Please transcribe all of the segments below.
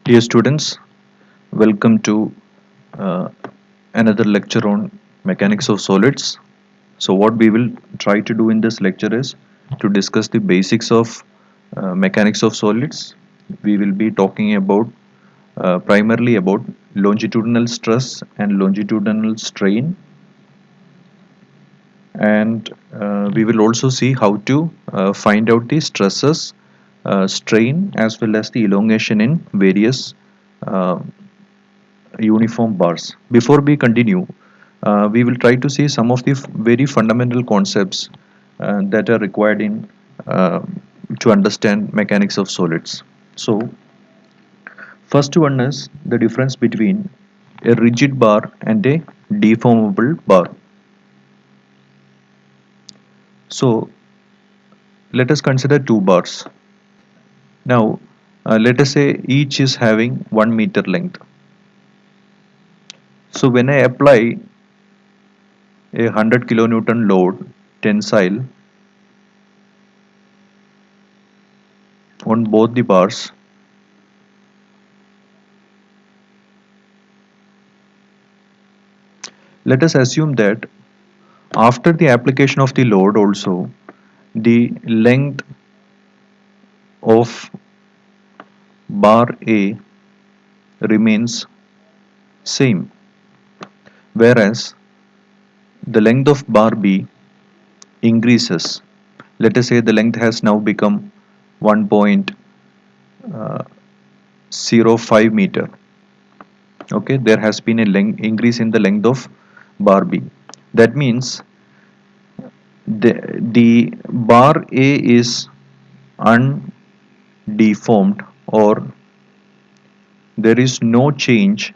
Dear students, welcome to uh, another lecture on mechanics of solids. So what we will try to do in this lecture is to discuss the basics of mechanics of solids. We will be talking about primarily about longitudinal stress and longitudinal strain, and we will also see how to find out the stresses, strain, as well as the elongation in various uh, uniform bars. Before we continue, we will try to see some of the very fundamental concepts that are required in uh, to understand mechanics of solids. So, first one is the difference between a rigid bar and a deformable bar. So, let us consider two bars. Now, let us say each is having 1 meter length. So, when I apply a 100 kilonewton load tensile on both the bars, let us assume that after the application of the load also the length of bar A remains same, whereas the length of bar B increases. Let us say the length has now become 1.05 meter. Okay, there has been a length increase in the length of bar B. That means the bar A is undeformed, or there is no change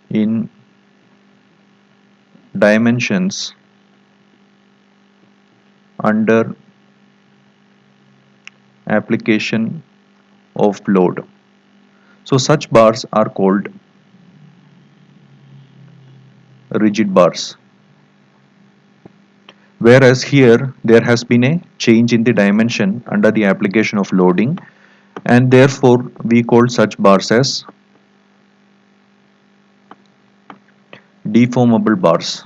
in dimensions under application of load. So such bars are called rigid bars. Whereas here there has been a change in the dimension under the application of loading, and therefore we call such bars as deformable bars.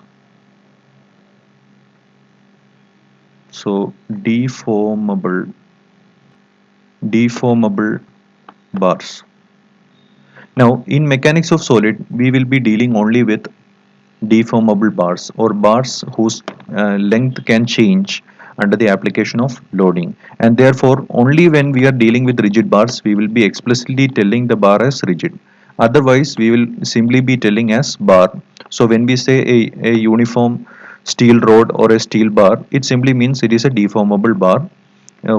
So deformable bars. Now in mechanics of solid we will be dealing only with deformable bars, or bars whose length can change under the application of loading, and therefore only when we are dealing with rigid bars we will be explicitly telling the bar as rigid. Otherwise we will simply be telling as bar. So when we say a uniform steel rod or a steel bar, it simply means it is a deformable bar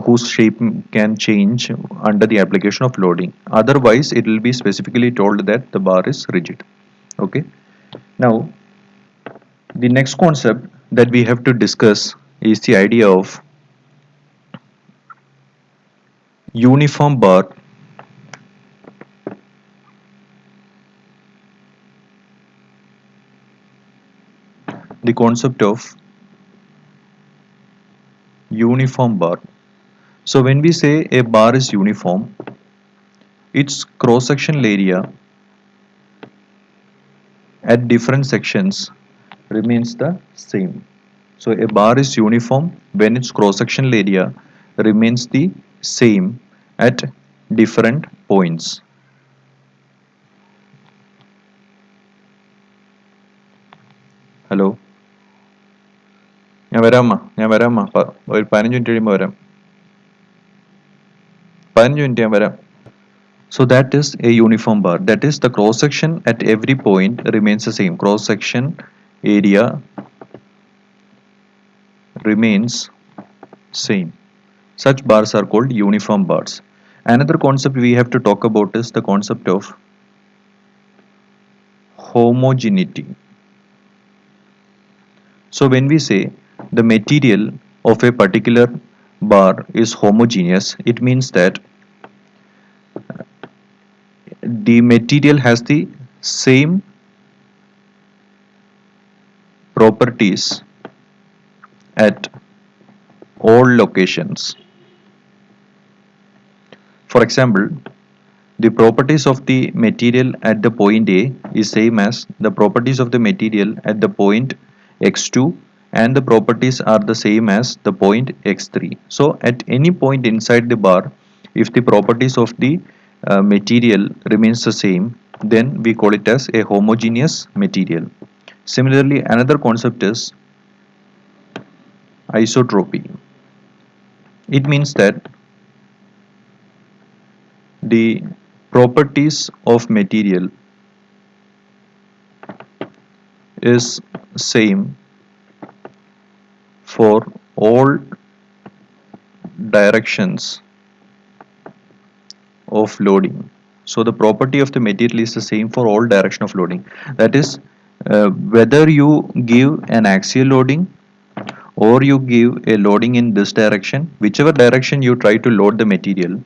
whose shape can change under the application of loading. Otherwise it will be specifically told that the bar is rigid. Okay, now the next concept that we have to discuss is the idea of uniform bar, the concept of uniform bar. So when we say a bar is uniform, its cross sectional area at different sections remains the same. So a bar is uniform when its cross sectional area remains the same at different points. Hello, ഞാൻ വരാം ഒരു 15 minute കഴിയുമ്പോൾ വരാം. 15 minute ഞാൻ വരാം. So that is a uniform bar. That is, the cross section at every point remains the same. Cross section area remains same. Such bars are called uniform bars. Another concept we have to talk about is the concept of homogeneity. So when we say the material of a particular bar is homogeneous, it means that the material has the same properties at all locations. For example, The properties of the material at the point A is same as the properties of the material at the point x2, and the properties are the same as the point x3. So at any point inside the bar, if the properties of the material remains the same, then we call it as a homogeneous material. Similarly, another concept is isotropy. It means that the properties of material is same for all directions of loading. So the property of the material is the same for all direction of loading. That is, whether you give an axial loading or you give a loading in this direction, whichever direction you try to load the material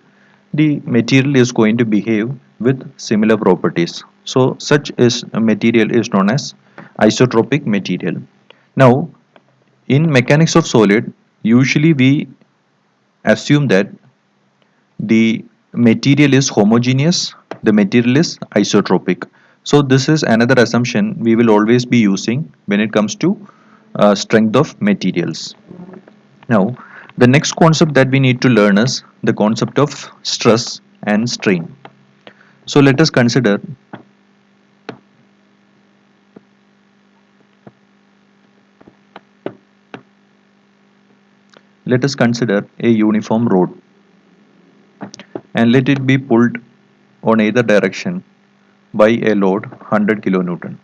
is going to behave with similar properties. So such is a material is known as isotropic material. Now, in mechanics of solid, usually we assume that the material is homogeneous, the material is isotropic. So this is another assumption we will always be using when it comes to strength of materials. Now, the next concept that we need to learn is the concept of stress and strain. So let us consider a uniform rod, and let it be pulled on either direction by a load 100 kilonewton.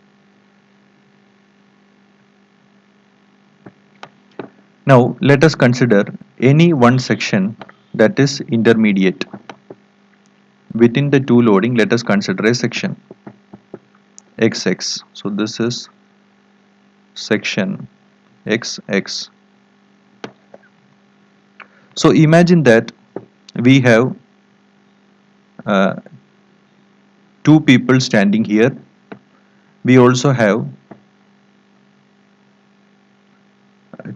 Now let us consider any one section that is intermediate. Within the two loading, let us consider a section XX. So this is section XX. So imagine that we have uh, two people standing here. We also have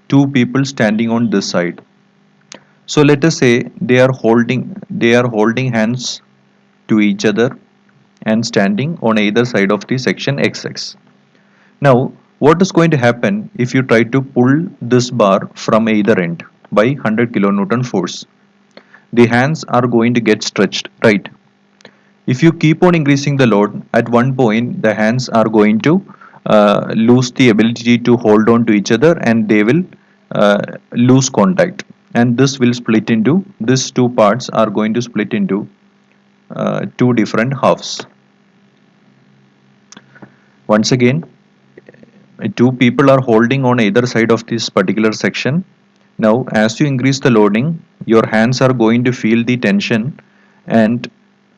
two people standing on this side. So let us say they are holding hands to each other and standing on either side of the section XX. Now, what is going to happen if you try to pull this bar from either end by 100 kilonewton force? The hands are going to get stretched, right? If you keep on increasing the load, at one point the hands are going to lose the ability to hold on to each other, and they will lose contact. And this will split into, these two parts are going to split into two different halves. Once again, two people are holding on either side of this particular section. Now, as you increase the loading, your hands are going to feel the tension, and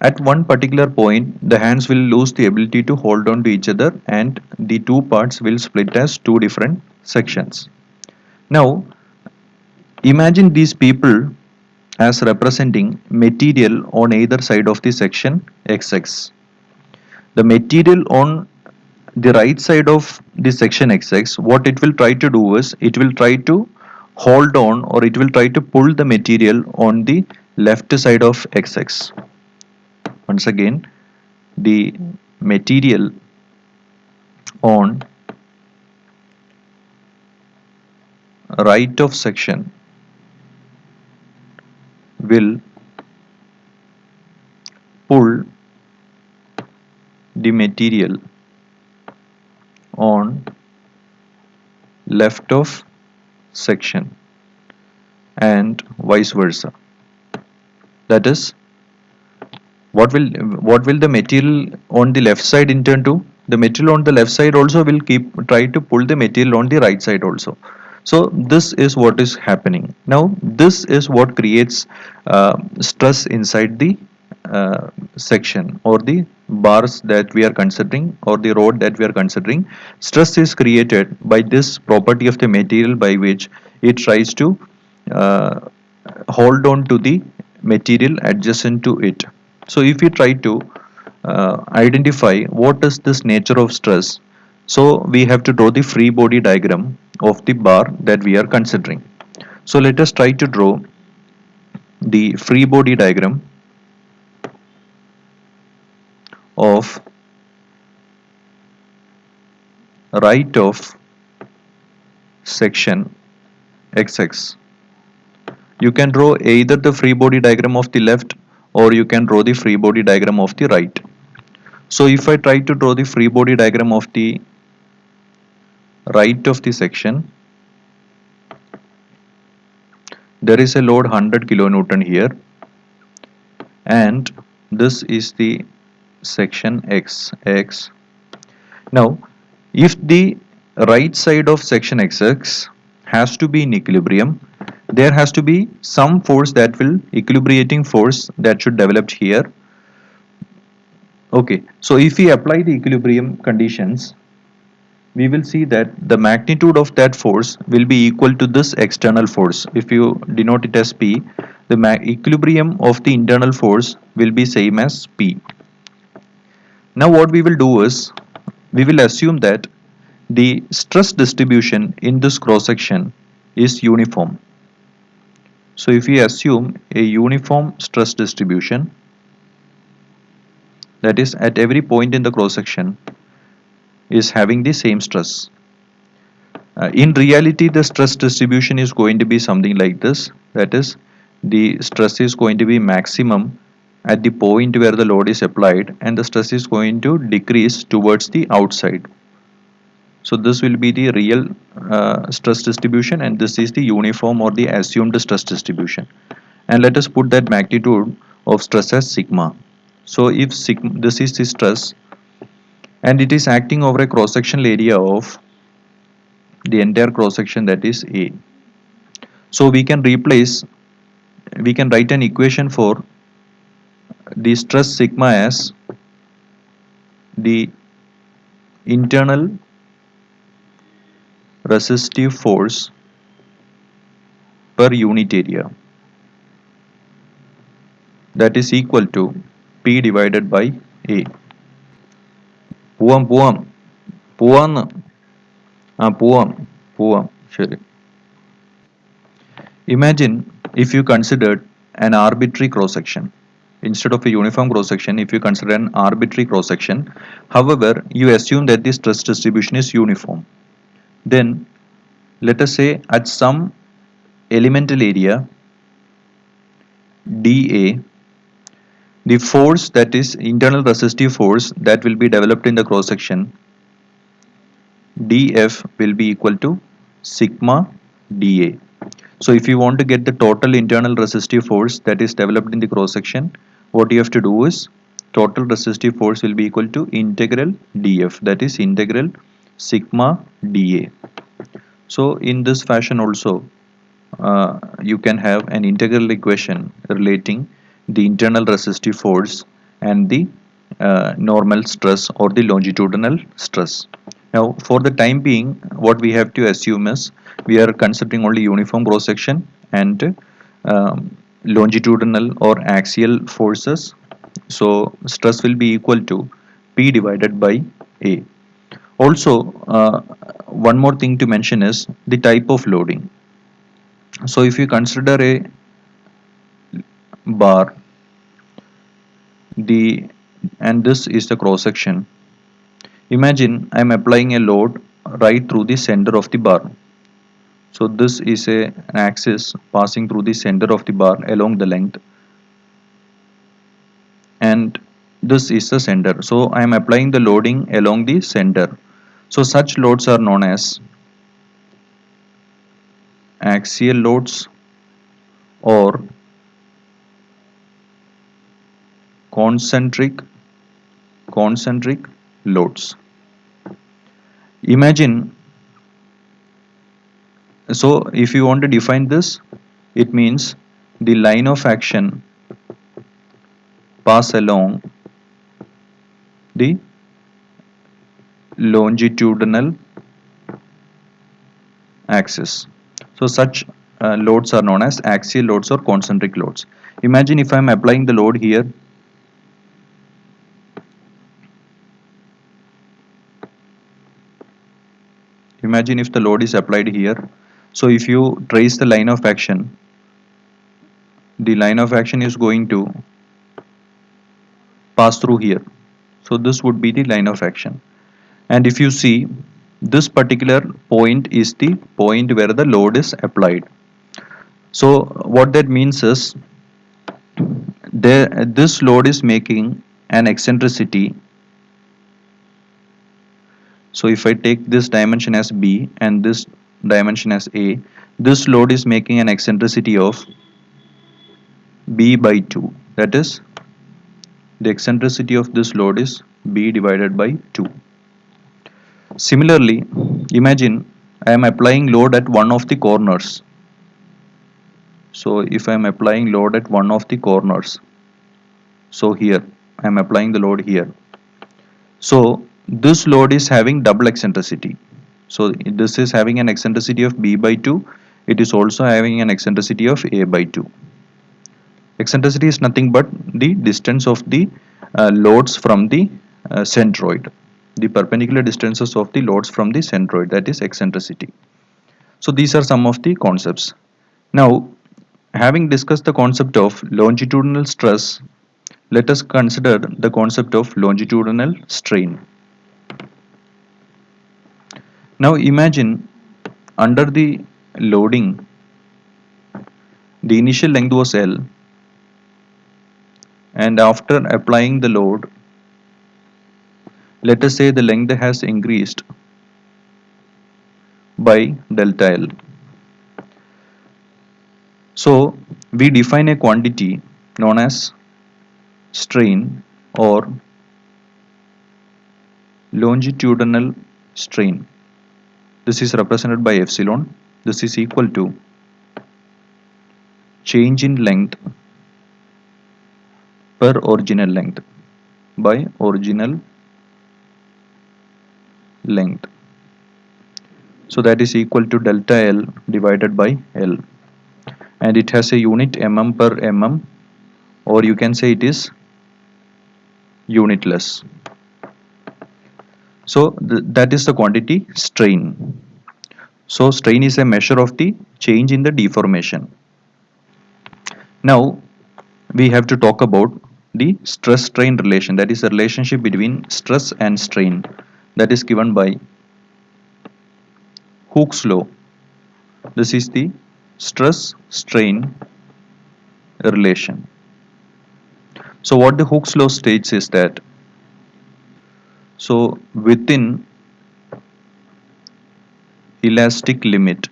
at one particular point, the hands will lose the ability to hold on to each other, and the two parts will split as two different sections. Now, imagine these people as representing material on either side of the section XX. The material on the right side of the section XX, what it will try to do is it will try to hold on, or it will try to pull the material on the left side of XX. Once again, the material on right of section will pull the material on left of section, and vice versa. That is, what will the material on the left side in turn do? The material on the left side also will keep try to pull the material on the right side also. So this is what is happening. Now this is what creates stress inside the section, or the bars that we are considering, or the rod that we are considering. Stress is created by this property of the material, by which it tries to uh, hold on to the material adjacent to it. So if you try to identify what is this nature of stress, so we have to draw the free body diagram of the bar that we are considering. So let us try to draw the free body diagram of right of section XX. You can draw either the free body diagram of the left or you can draw the free body diagram of the right. So if I try to draw the free body diagram of the right of the section, there is a load 100 kilonewton here, and this is the section XX. Now, if the right side of section XX has to be in equilibrium, there has to be some force, that will equilibrating force, that should develop here. Okay, so if we apply the equilibrium conditions, we will see that the magnitude of that force will be equal to this external force. If you denote it as P, the equilibrium of the internal force will be same as P. Now what we will do is, we will assume that the stress distribution in this cross section is uniform. So if we assume a uniform stress distribution, that is at every point in the cross section is having the same stress. In reality, the stress distribution is going to be something like this. That is, the stress is going to be maximum at the point where the load is applied, and the stress is going to decrease towards the outside. So this will be the real stress distribution, and this is the uniform or the assumed stress distribution. And let us put that magnitude of stress as sigma. So if sigma, this is the stress, and it is acting over a cross sectional area of the entire cross section, that is A. So we can write an equation for the stress sigma as the internal resistive force per unit area, that is equal to P divided by A. പോവാം പോവാം പോവാന്ന് പോവാം ശരി. Imagine if you considered an arbitrary cross section. Instead of a uniform cross section, if you consider an arbitrary cross section, however, you assume that the stress distribution is uniform. Then let us say at some elemental area dA, the force, that is internal resistive force, that will be developed in the cross section dF will be equal to sigma dA. So if you want to get the total internal resistive force that is developed in the cross section, what you have to do is, total resistive force will be equal to integral dF, that is integral sigma dA. So in this fashion also, you can have an integral equation relating the internal resistive force and the normal stress or the longitudinal stress. Now for the time being, what we have to assume is, we are considering only uniform cross section and longitudinal or axial forces. So stress will be equal to P divided by A. Also, one more thing to mention is the type of loading. So if you consider a bar, the and this is the cross section. Imagine I am applying a load right through the center of the bar. So this is an axis passing through the center of the bar along the length, and this is the center. So I am applying the loading along the center. So such loads are known as axial loads or concentric loads. Imagine, so if you want to define this, it means the line of action pass along the longitudinal axis. So such loads are known as axial loads or concentric loads. Imagine if I am applying the load here, imagine if the load is applied here. So if you trace the line of action, the line of action is going to pass through here. So this would be the line of action. And if you see, this particular point is the point where the load is applied. So what that means is, this load is making an eccentricity. So if I take this dimension as B and this dimension as A, this load is making an eccentricity of B by 2. That is, the eccentricity of this load is B divided by 2. Similarly, imagine I am applying load at one of the corners. So if I am applying load at one of the corners, so here I am applying the load here. So this load is having double eccentricity. So this is having an eccentricity of B by 2. It is also having an eccentricity of A by 2. Eccentricity is nothing but the distance of the loads from the centroid. The perpendicular distances of the loads from the centroid, that is eccentricity. So these are some of the concepts. Now, having discussed the concept of longitudinal stress, let us consider the concept of longitudinal strain. Now imagine, under the loading, the initial length was L, and after applying the load, let us say the length has increased by delta L. So we define a quantity known as strain or longitudinal strain. This is represented by epsilon. This is equal to change in length per original length by original length. So that is equal to delta L divided by L, and it has a unit mm per mm, or you can say it is unitless. So that is the quantity strain. So strain is a measure of the change in the deformation. Now we have to talk about the stress strain relation, that is the relationship between stress and strain, that is given by Hooke's law. This is the stress strain relation. So what the Hooke's law states is that, so within elastic limit,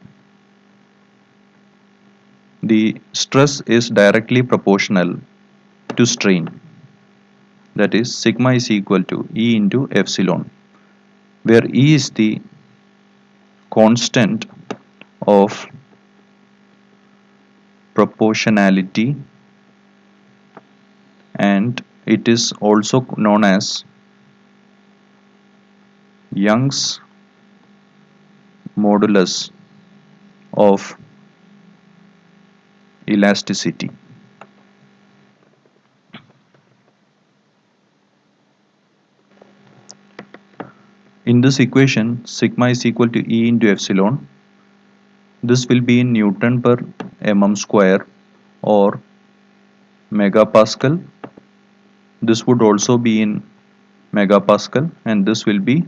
the stress is directly proportional to strain, that is sigma is equal to E into epsilon, where E is the constant of proportionality and it is also known as Young's modulus of elasticity. In this equation, sigma is equal to E into epsilon. This will be in Newton per mm square or megapascal. This would also be in megapascal, and this will be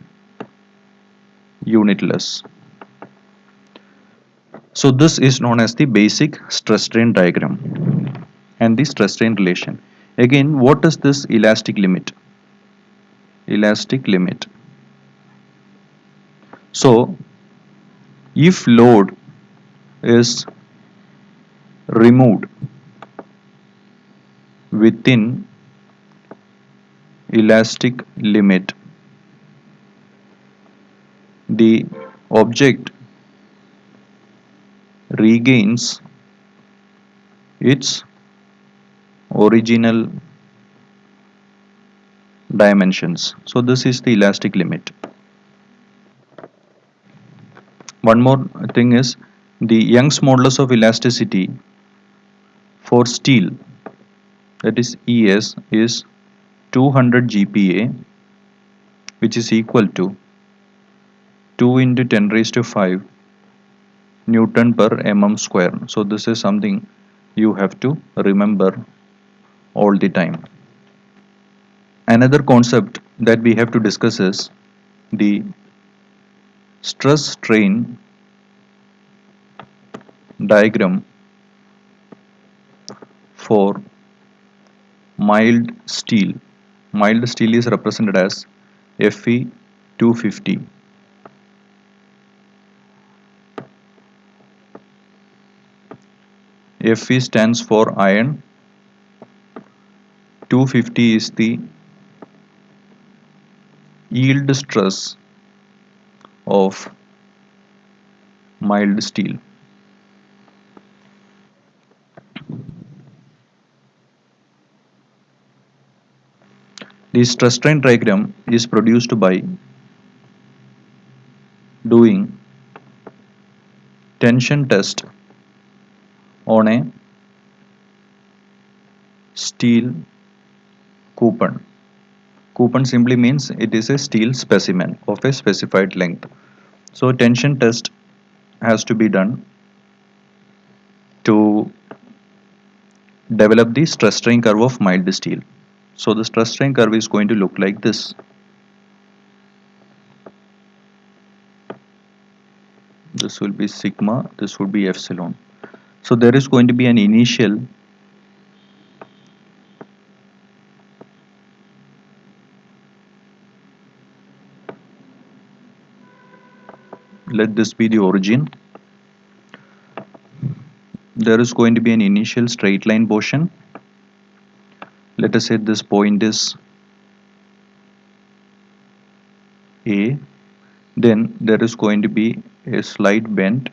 unitless. So this is known as the basic stress strain diagram and the stress strain relation. Again, what is this elastic limit? Elastic limit. So if load is removed within elastic limit, the object regains its original dimensions. So this is the elastic limit. One more thing is the Young's modulus of elasticity for steel, that is ES, is 200 GPa, which is equal to 2 into 10 raised to 5 Newton per mm square. So this is something you have to remember all the time. Another concept that we have to discuss is the stress strain diagram for mild steel. Mild steel is represented as Fe 250. Fe stands for iron, 250 is the yield stress of mild steel. The stress strain diagram is produced by doing tension test on a steel coupon. Coupon simply means it is a steel specimen of a specified length. So tension test has to be done to develop the stress strain curve of mild steel. So the stress strain curve is going to look like this. This will be sigma, this would be epsilon. So there is going to be an initial let this be the origin. There is going to be an initial straight line portion. Let us say this point is A. Then there is going to be a slight bend.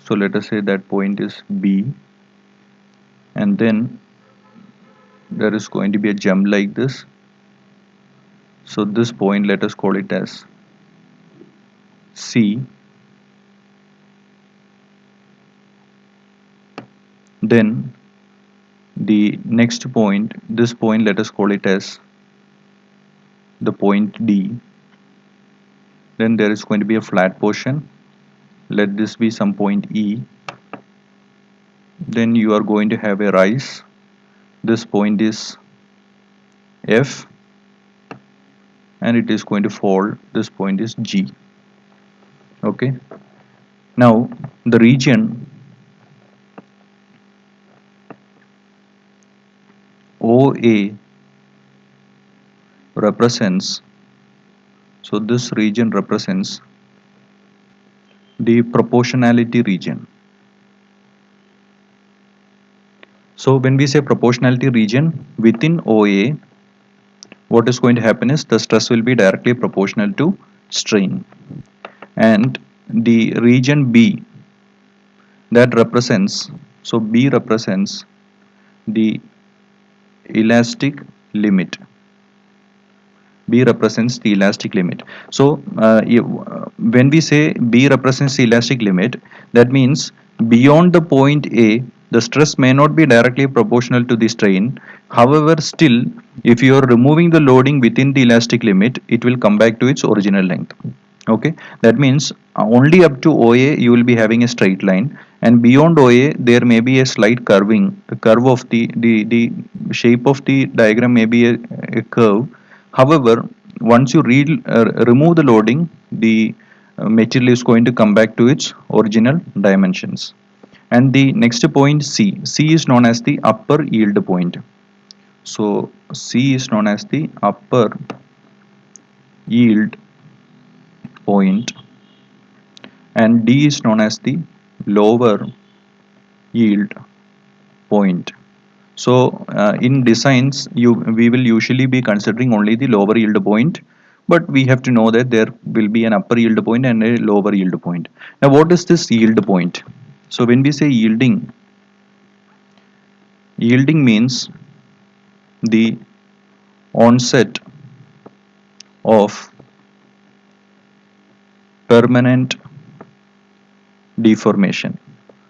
So let us say that point is B. And then there is going to be a jump like this. So this point, let us call it as C. Then the next point, this point, let us call it as the point D. Then there is going to be a flat portion. Let this be some point E. Then you are going to have a rise. This point is F and it is going to fall. This point is G. Okay. Now the region OA represents, so this region represents the proportionality region. So when we say proportionality region within OA, what is going to happen is the stress will be directly proportional to strain. And the region B that represents, so B represents the elastic limit. B represents the elastic limit. So when we say B represents the elastic limit, that means beyond the point A, the stress may not be directly proportional to the strain. However, still, if you are removing the loading within the elastic limit, it will come back to its original length. Okay, that means only up to OA you will be having a straight line, and beyond OA there may be a slight curving, a curve of the shape of the diagram may be a curve. However, once you remove the loading, the material is going to come back to its original dimensions. And the next point C is known as the upper yield point. So C is known as the upper yield point and D is known as the lower yield point. So in designs we will usually be considering only the lower yield point, but we have to know that there will be an upper yield point and a lower yield point. Now what is this yield point? So when we say yielding means the onset of permanent deformation.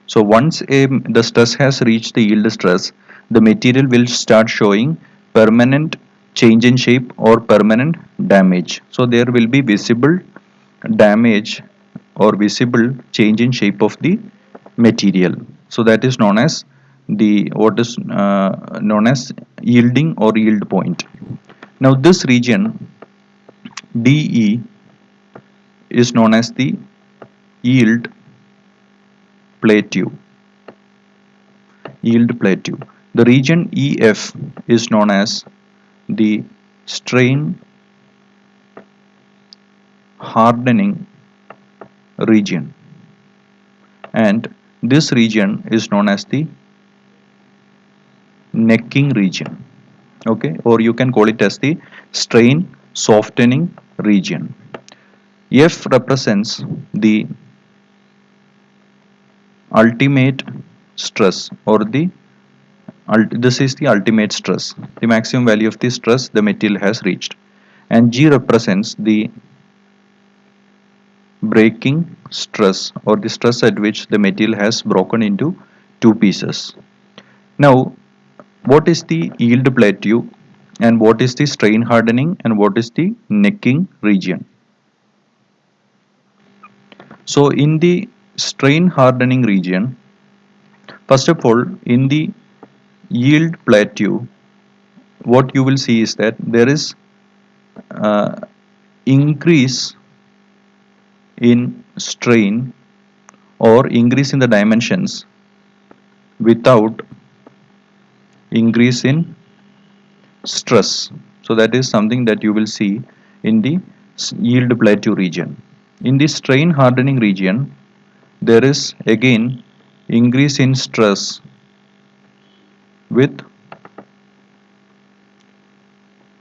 So once the stress has reached the yield stress, the material will start showing permanent change in shape or permanent damage. So there will be visible damage or visible change in shape of the material. So that is known as the what is known as yielding or yield point. Now this region DE is known as the yield plateau. Yield plateau. The region EF is known as the strain hardening region, and this region is known as the necking region. Okay, or you can call it as the strain softening region. F represents the ultimate stress, or the this is the ultimate stress, the maximum value of the stress the material has reached, and G represents the breaking stress, or the stress at which the material has broken into two pieces. Now, what is the yield plateau, and what is the strain hardening, and what is the necking region? So in the strain hardening region, first of all, in the yield plateau, what you will see is that there is uh, increase in strain, or increase in the dimensions, without increase in stress. So that is something that you will see in the yield plateau region. In the strain hardening region, there is again increase in stress with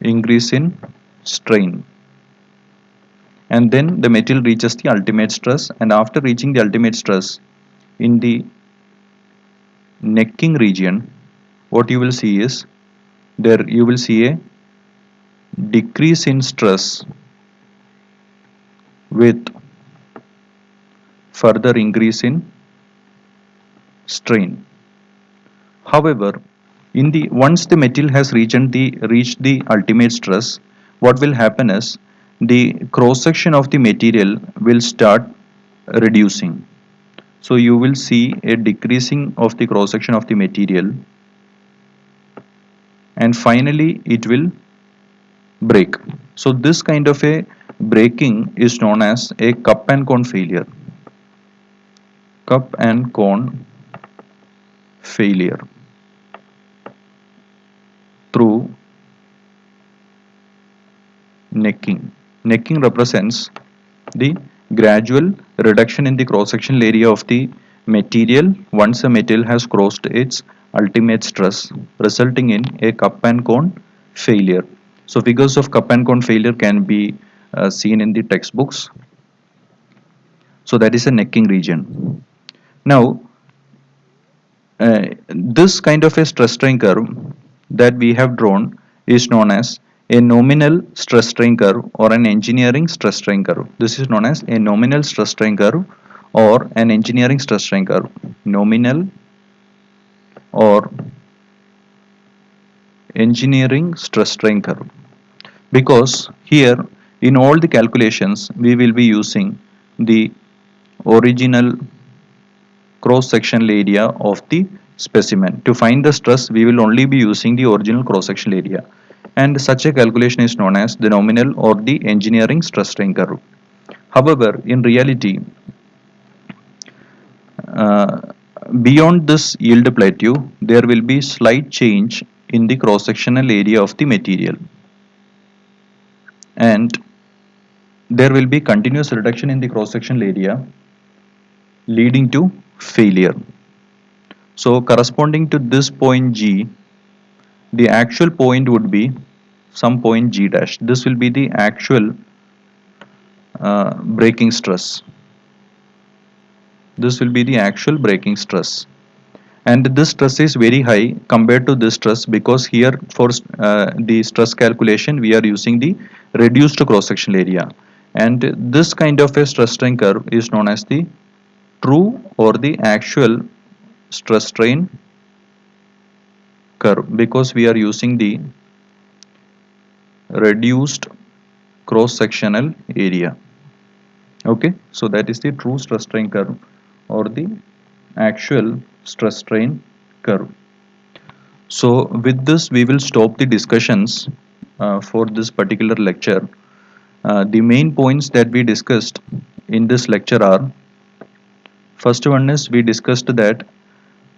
increase in strain, and then the material reaches the ultimate stress, and after reaching the ultimate stress in the necking region, what you will see is there you will see a decrease in stress with further increase in strain. However, in the once the material has reached the ultimate stress, what will happen is the cross section of the material will start reducing. So you will see a decreasing of the cross section of the material, and finally it will break. So this kind of a breaking is known as a cup and cone failure. Cup and cone failure through necking. Necking represents the gradual reduction in the cross-sectional area of the material once a material has crossed its ultimate stress, resulting in a cup and cone failure. So figures of cup and cone failure can be seen in the textbooks. So that is a necking region. Now, this kind of a stress strain curve that we have drawn is known as a nominal stress strain curve, or an engineering stress strain curve. This is known as a nominal stress strain curve or an engineering stress strain curve. Nominal or engineering stress strain curve. Because here in all the calculations we will be using the original cross sectional area of the specimen. To find the stress, we will only be using the original cross sectional area, and such a calculation is known as the nominal or the engineering stress strain curve. However, in reality, uh, beyond this yield plateau, there will be slight change in the cross sectional area of the material, and there will be continuous reduction in the cross sectional area, leading to failure. So corresponding to this point G, the actual point would be some point G dash. This will be the actual breaking stress. This will be the actual breaking stress. And this stress is very high compared to this stress, because here for the stress calculation we are using the reduced cross sectional area. And this kind of a stress strain curve is known as the true or the actual stress strain curve, because we are using the reduced cross sectional area. Okay, so that is the true stress strain curve or the actual stress strain curve. So with this we will stop the discussions for this particular lecture. The main points that we discussed in this lecture are: first one is we discussed that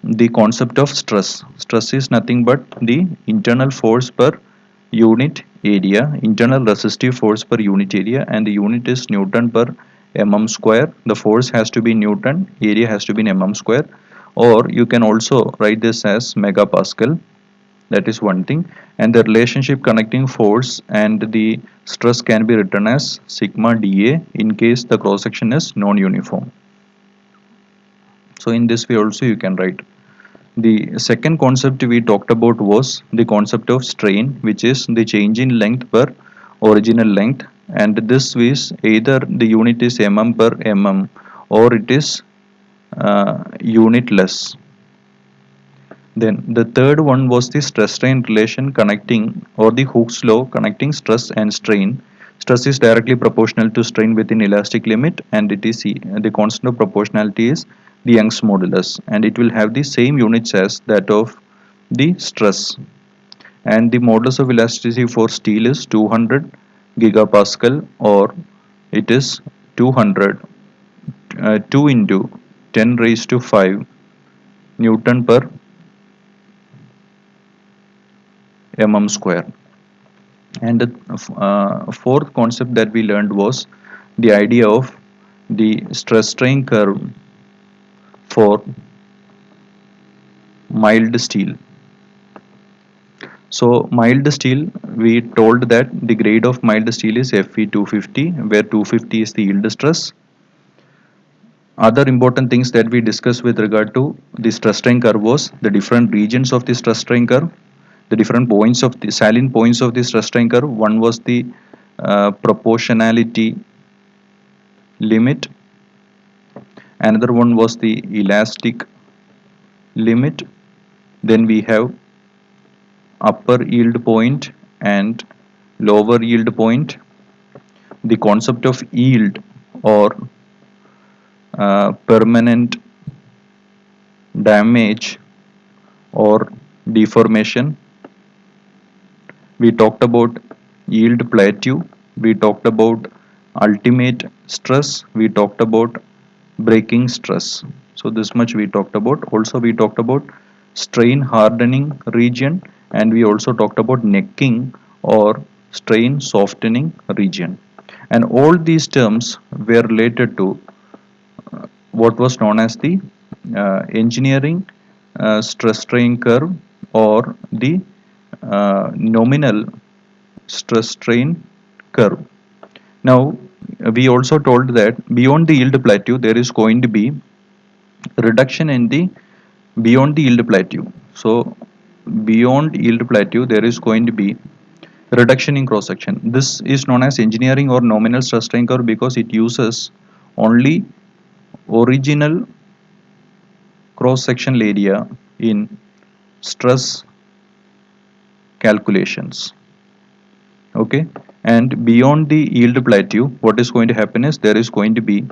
the concept of stress. Stress is nothing but the internal force per unit area, internal resistive force per unit area, and the unit is Newton per mm square. The force has to be Newton, area has to be in mm square, or you can also write this as megapascal. That is one thing. And the relationship connecting force and the stress can be written as sigma dA in case the cross section is non-uniform. So in this way also you can write. The second concept we talked about was the concept of strain, which is the change in length per original length, and this is either the unit is mm per mm or it is unitless. Then the third one was the stress strain relation connecting, or the Hooke's law connecting stress and strain. Stress is directly proportional to strain within elastic limit, and it is the constant of proportionality is the Young's modulus, and it will have the same units as that of the stress. And the modulus of elasticity for steel is 200 gigapascal, or it is 200 2 into 10 raised to 5 Newton per mm square. And the fourth concept that we learned was the idea of the stress strain curve for mild steel. So mild steel, we told that the grade of mild steel is Fe250, where 250 is the yield stress. Other important things that we discussed with regard to the stress strain curve was the different regions of the stress strain curve, the different points of the salient points of the stress strain curve. One was the proportionality limit, another one was the elastic limit, then we have upper yield point and lower yield point, the concept of yield or permanent damage or deformation. We talked about yield plateau, we talked about ultimate stress, we talked about breaking stress. So this much we talked about. Also we talked about strain hardening region, and we also talked about necking or strain softening region. And all these terms were related to what was known as the engineering stress strain curve, or the nominal stress strain curve. Now, we also told that beyond the yield plateau, there is going to be reduction in the beyond the yield plateau. So, beyond yield plateau, there is going to be reduction in cross section. This is known as engineering or nominal stress strain curve because it uses only original cross sectional area in stress calculations. Okay, and beyond the yield plateau, what is going to happen is there is going to be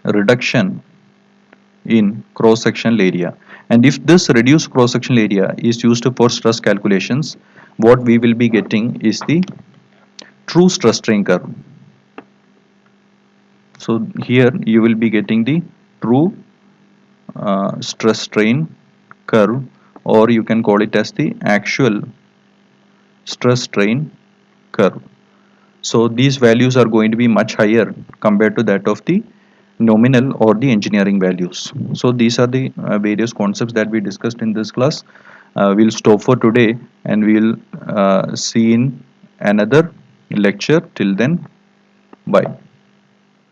a reduction in cross sectional area, and if this reduced cross sectional area is used for stress calculations, what we will be getting is the true stress strain curve. So here you will be getting the true stress strain curve, or you can call it as the actual stress strain curve. So these values are going to be much higher compared to that of the nominal or the engineering values. So these are the various concepts that we discussed in this class. We'll stop for today, and we'll see in another lecture. Till then, bye.